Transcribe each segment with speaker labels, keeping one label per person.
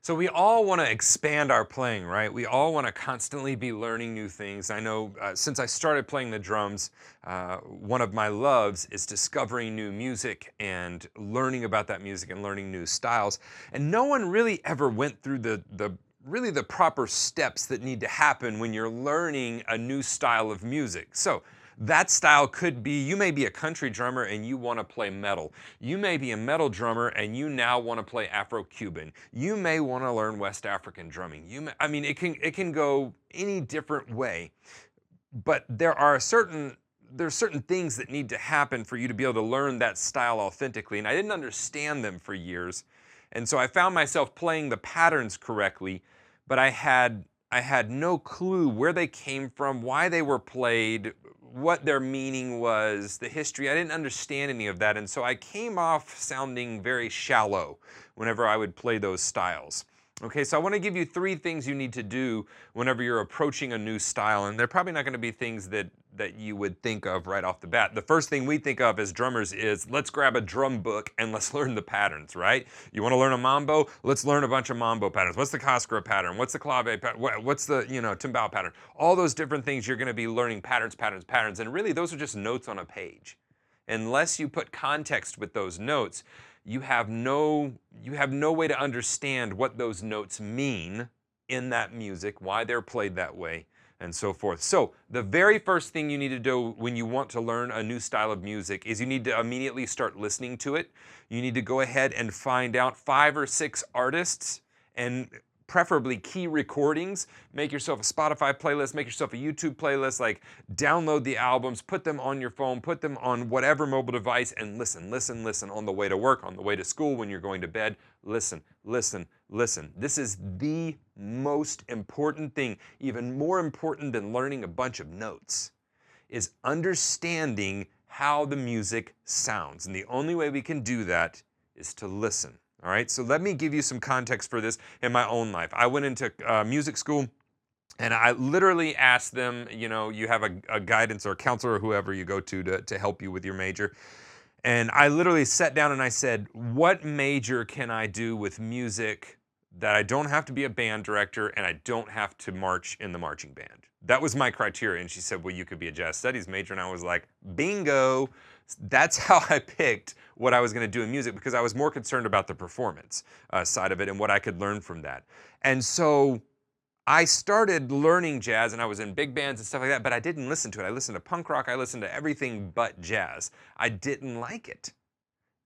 Speaker 1: So we all want to expand our playing, right? We all want to constantly be learning new things. I know since I started playing the drums, one of my loves is discovering new music and learning about that music and learning new styles. And no one really ever went through the proper steps that need to happen when you're learning a new style of music. So that style could be, you may be a country drummer and you want to play metal. You may be a metal drummer and you now want to play Afro-Cuban. You may want to learn West African drumming. I mean, it can go any different way. But there's certain things that need to happen for you to be able to learn that style authentically. And I didn't understand them for years. And so I found myself playing the patterns correctly, but I had no clue where they came from, why they were played, what their meaning was, the history. I didn't understand any of that, and so I came off sounding very shallow whenever I would play those styles. Okay, so I want to give you 3 things you need to do whenever you're approaching a new style, and they're probably not going to be things that you would think of right off the bat. The first thing we think of as drummers is, let's grab a drum book and let's learn the patterns, right? You want to learn a mambo? Let's learn a bunch of mambo patterns. What's the Cascara pattern? What's the clave pattern? What's the, timbal pattern? All those different things, you're going to be learning patterns, and really those are just notes on a page. Unless you put context with those notes, you have no way to understand what those notes mean in that music, why they're played that way, and so forth. So the very first thing you need to do when you want to learn a new style of music is you need to immediately start listening to it. You need to go ahead and find out 5 or 6 artists, and preferably key recordings. Make yourself a Spotify playlist, make yourself a YouTube playlist, like download the albums, put them on your phone, put them on whatever mobile device, and listen on the way to work, on the way to school, when you're going to bed. Listen. This is the most important thing, even more important than learning a bunch of notes, is understanding how the music sounds. And the only way we can do that is to listen. All right, so let me give you some context for this in my own life. I went into music school, and I literally asked them, you have a guidance or a counselor or whoever you go to help you with your major. And I literally sat down and I said, what major can I do with music that I don't have to be a band director and I don't have to march in the marching band? That was my criteria. And she said, well, you could be a jazz studies major. And I was like, bingo. That's how I picked what I was going to do in music, because I was more concerned about the performance side of it and what I could learn from that. And so I started learning jazz, and I was in big bands and stuff like that, but I didn't listen to it. I listened to punk rock. I listened to everything but jazz. I didn't like it.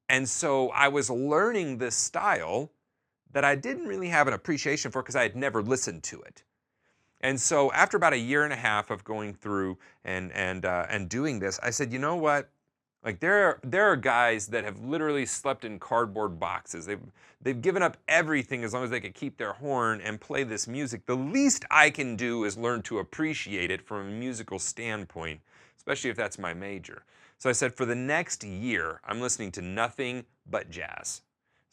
Speaker 1: And so I was learning this style that I didn't really have an appreciation for because I had never listened to it. And so after about 1.5 years of going through and doing this, I said, you know what? Like there are guys that have literally slept in cardboard boxes. They've given up everything as long as they could keep their horn and play this music. The least I can do is learn to appreciate it from a musical standpoint, especially if that's my major. So I said, for the next year, I'm listening to nothing but jazz.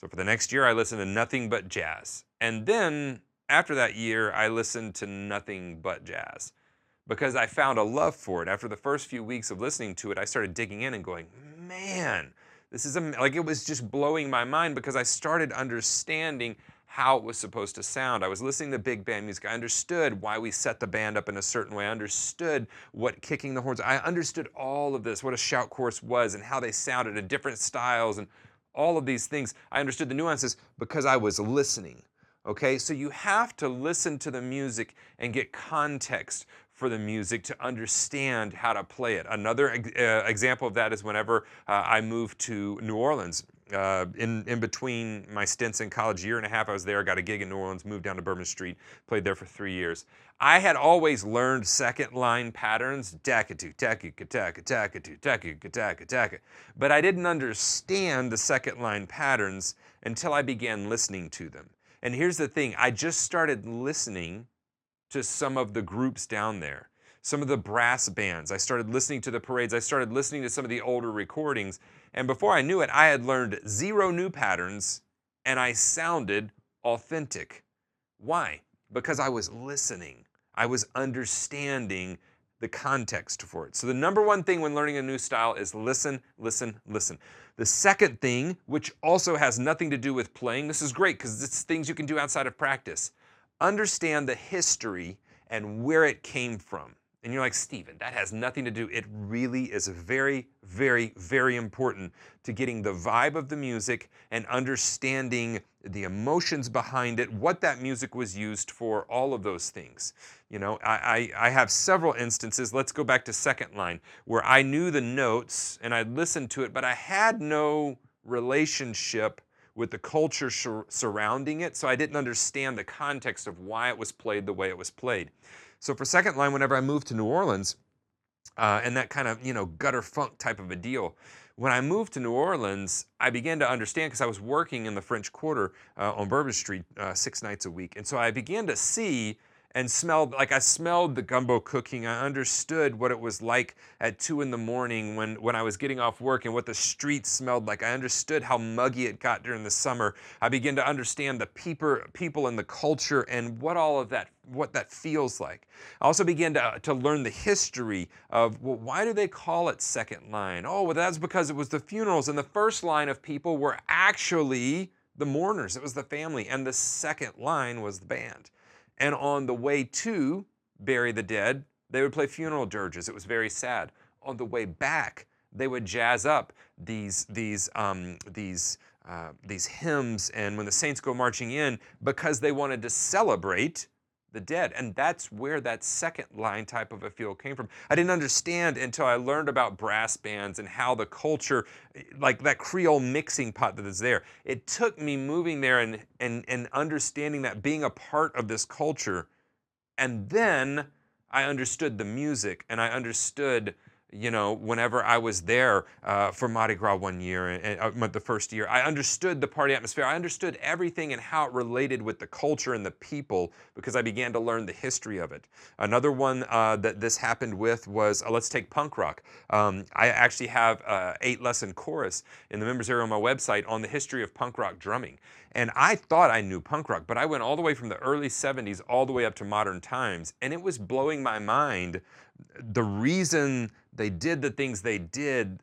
Speaker 1: So for the next year, I listened to nothing but jazz. And then after that year, I listened to nothing but jazz, because I found a love for it. After the first few weeks of listening to it, I started digging in and going, man, this is like, it was just blowing my mind, because I started understanding how it was supposed to sound. I was listening to big band music. I understood why we set the band up in a certain way. I understood what kicking the horns, I understood all of this, what a shout chorus was and how they sounded in different styles and all of these things. I understood the nuances because I was listening. Okay, so you have to listen to the music and get context for the music to understand how to play it. Another example of that is whenever I moved to New Orleans. In between my stints in college, 1.5 years I was there, got a gig in New Orleans, moved down to Bourbon Street, played there for 3 years. I had always learned second line patterns, taka-tu, taka-ka, taka-taka-tu, taka-ka, taka-taka, but I didn't understand the second line patterns until I began listening to them. And here's the thing, I just started listening to some of the groups down there, some of the brass bands. I started listening to the parades. I started listening to some of the older recordings. And before I knew it, I had learned 0 new patterns and I sounded authentic. Why? Because I was listening. I was understanding the context for it. So the number one thing when learning a new style is listen, listen, listen. The second thing, which also has nothing to do with playing, this is great because it's things you can do outside of practice. Understand the history and where it came from. And you're like, Stephen, that has nothing to do. It really is very, very, very important to getting the vibe of the music and understanding the emotions behind it, what that music was used for, all of those things. You know, I have several instances. Let's go back to second line, where I knew the notes and I listened to it, but I had no relationship with the culture surrounding it, so I didn't understand the context of why it was played the way it was played. So for second line, whenever I moved to New Orleans, and that kind of, you know, gutter funk type of a deal, when I moved to New Orleans, I began to understand, because I was working in the French Quarter on Bourbon Street 6 nights a week, and so I began to see and smelled, like I smelled the gumbo cooking. I understood what it was like at 2 in the morning when I was getting off work and what the streets smelled like. I understood how muggy it got during the summer. I began to understand the people and the culture and what all of that, what that feels like. I also began to learn the history of, well, why do they call it second line? Oh, well, that's because it was the funerals, and the first line of people were actually the mourners. It was the family, and the second line was the band. And on the way to bury the dead, they would play funeral dirges. It was very sad. On the way back, they would jazz up these hymns, and when the saints go marching in, because they wanted to celebrate the dead. And that's where that second line type of a feel came from. I didn't understand until I learned about brass bands and how the culture, like that Creole mixing pot that is there. It took me moving there and understanding that, being a part of this culture. And then I understood the music, and I understood, you know, whenever I was there for Mardi Gras one year, and the first year, I understood the party atmosphere. I understood everything and how it related with the culture and the people, because I began to learn the history of it. Another one that this happened with was, let's take punk rock. I actually have an 8-lesson course in the members area on my website on the history of punk rock drumming. And I thought I knew punk rock, but I went all the way from the early 70s all the way up to modern times, and it was blowing my mind the reason they did the things they did,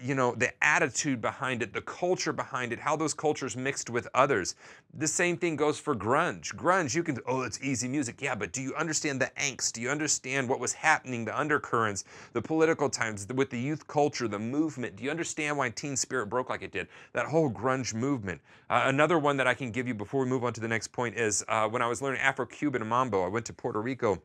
Speaker 1: you know, the attitude behind it, the culture behind it, how those cultures mixed with others. The same thing goes for grunge. Grunge, you can, oh, it's easy music. Yeah, but do you understand the angst? Do you understand what was happening, the undercurrents, the political times, with the youth culture, the movement? Do you understand why Teen Spirit broke like it did? That whole grunge movement. Another one that I can give you before we move on to the next point is when I was learning Afro-Cuban Mambo, I went to Puerto Rico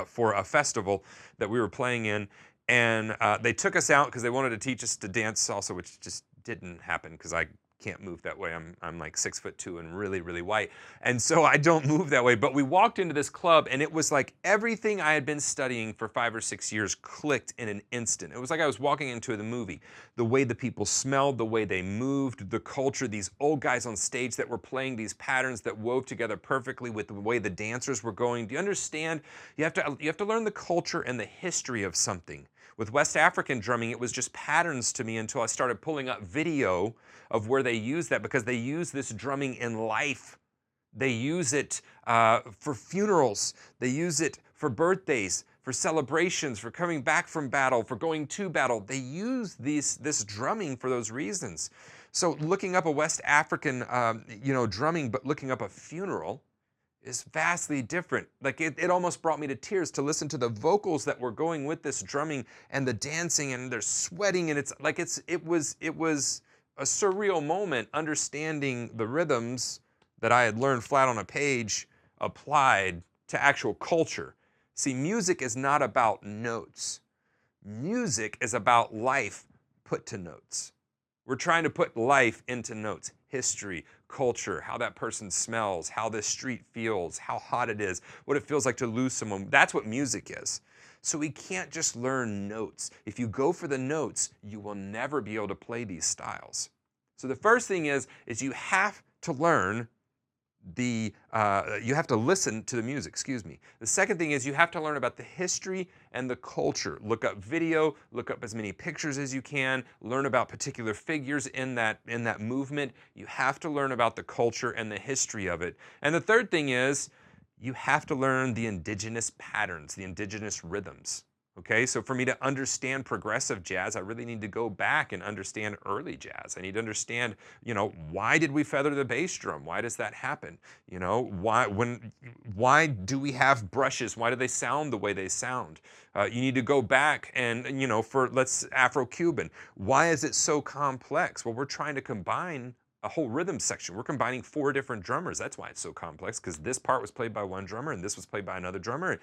Speaker 1: for a festival that we were playing in, and they took us out because they wanted to teach us to dance salsa, which just didn't happen because I can't move that way. I'm like 6'2" and really, really white, and so I don't move that way. But we walked into this club, and it was like everything I had been studying for 5 or 6 years clicked in an instant. It was like I was walking into the movie. The way the people smelled, the way they moved, the culture, these old guys on stage that were playing these patterns that wove together perfectly with the way the dancers were going. Do you understand? You have to learn the culture and the history of something. With West African drumming, it was just patterns to me until I started pulling up video of where they use that, because they use this drumming in life. They use it for funerals. They use it for birthdays, for celebrations, for coming back from battle, for going to battle. They use this drumming for those reasons. So looking up a West African, you know, drumming, but looking up a funeral is vastly different. Like it almost brought me to tears to listen to the vocals that were going with this drumming and the dancing, and they're sweating, and it's like it was a surreal moment understanding the rhythms that I had learned flat on a page applied to actual culture. See, music is not about notes. Music is about life put to notes. We're trying to put life into notes. History, culture, how that person smells, how the street feels, how hot it is, what it feels like to lose someone. That's what music is. So we can't just learn notes. If you go for the notes, you will never be able to play these styles. So the first thing is you have to learn you have to listen to the music, excuse me. The second thing is you have to learn about the history and the culture. Look up video, look up as many pictures as you can, learn about particular figures in that movement. You have to learn about the culture and the history of it. And the third thing is You have to learn the indigenous patterns, the indigenous rhythms. Okay, so for me to understand progressive jazz, I really need to go back and understand early jazz. I need to understand, why did we feather the bass drum? Why does that happen? Why do we have brushes? Why do they sound the way they sound? You need to go back and, for let's Afro-Cuban, why is it so complex? Well, we're trying to combine a whole rhythm section. We're combining 4 different drummers. That's why it's so complex, because this part was played by one drummer and this was played by another drummer.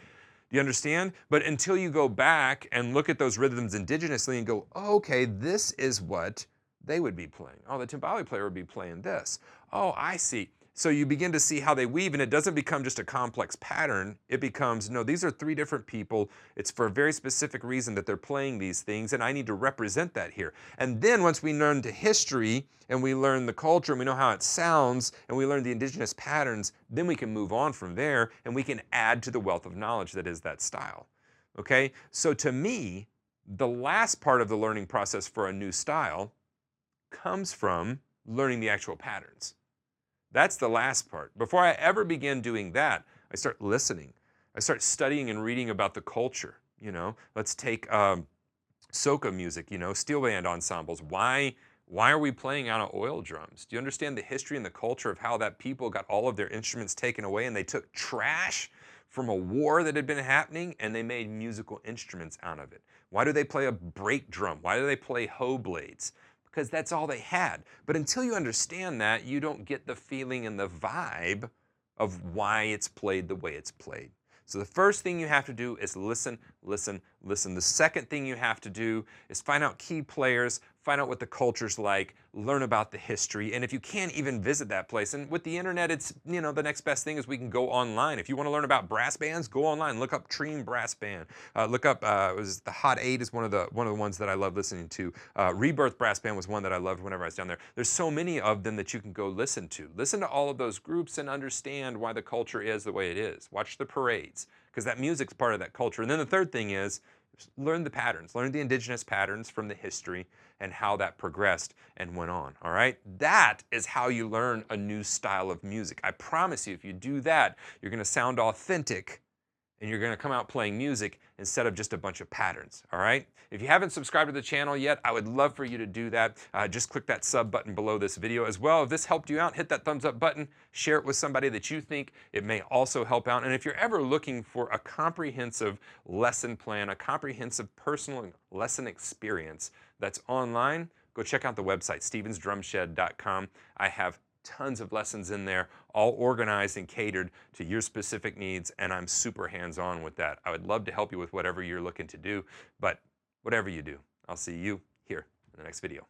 Speaker 1: Do you understand? But until you go back and look at those rhythms indigenously and go, oh, okay, this is what they would be playing. Oh, the timbale player would be playing this. Oh, I see. So you begin to see how they weave, and it doesn't become just a complex pattern. It becomes, no, these are 3 different people. It's for a very specific reason that they're playing these things, and I need to represent that here. And then once we learn the history, and we learn the culture, and we know how it sounds, and we learn the indigenous patterns, then we can move on from there, and we can add to the wealth of knowledge that is that style. Okay? So to me, the last part of the learning process for a new style comes from learning the actual patterns. That's the last part. Before I ever begin doing that, I start listening. I start studying and reading about the culture. Let's take soca music, steel band ensembles. Why are we playing out of oil drums? Do you understand the history and the culture of how that people got all of their instruments taken away, and they took trash from a war that had been happening and they made musical instruments out of it? Why do they play a brake drum? Why do they play hoe blades? Because that's all they had. But until you understand that, you don't get the feeling and the vibe of why it's played the way it's played. So the first thing you have to do is listen, listen, listen. The second thing you have to do is find out key players, find out what the culture's like, learn about the history, and if you can't even visit that place, and with the internet, it's, the next best thing is we can go online. If you want to learn about brass bands, go online, look up Treem Brass Band, look up, was the Hot 8 is one of the ones that I love listening to. Rebirth Brass Band was one that I loved whenever I was down there. There's so many of them that you can go listen to. Listen to all of those groups and understand why the culture is the way it is. Watch the parades, because that music's part of that culture. And then the third thing is, learn the patterns, learn the indigenous patterns from the history and how that progressed and went on, all right? That is how you learn a new style of music. I promise you, if you do that, you're gonna sound authentic and you're gonna come out playing music instead of just a bunch of patterns, all right? If you haven't subscribed to the channel yet, I would love for you to do that. Just click that sub button below this video as well. If this helped you out, hit that thumbs up button, share it with somebody that you think it may also help out. And if you're ever looking for a comprehensive lesson plan, a comprehensive personal lesson experience that's online, go check out the website, stevensdrumshed.com. I have tons of lessons in there, all organized and catered to your specific needs, and I'm super hands-on with that. I would love to help you with whatever you're looking to do, but whatever you do, I'll see you here in the next video.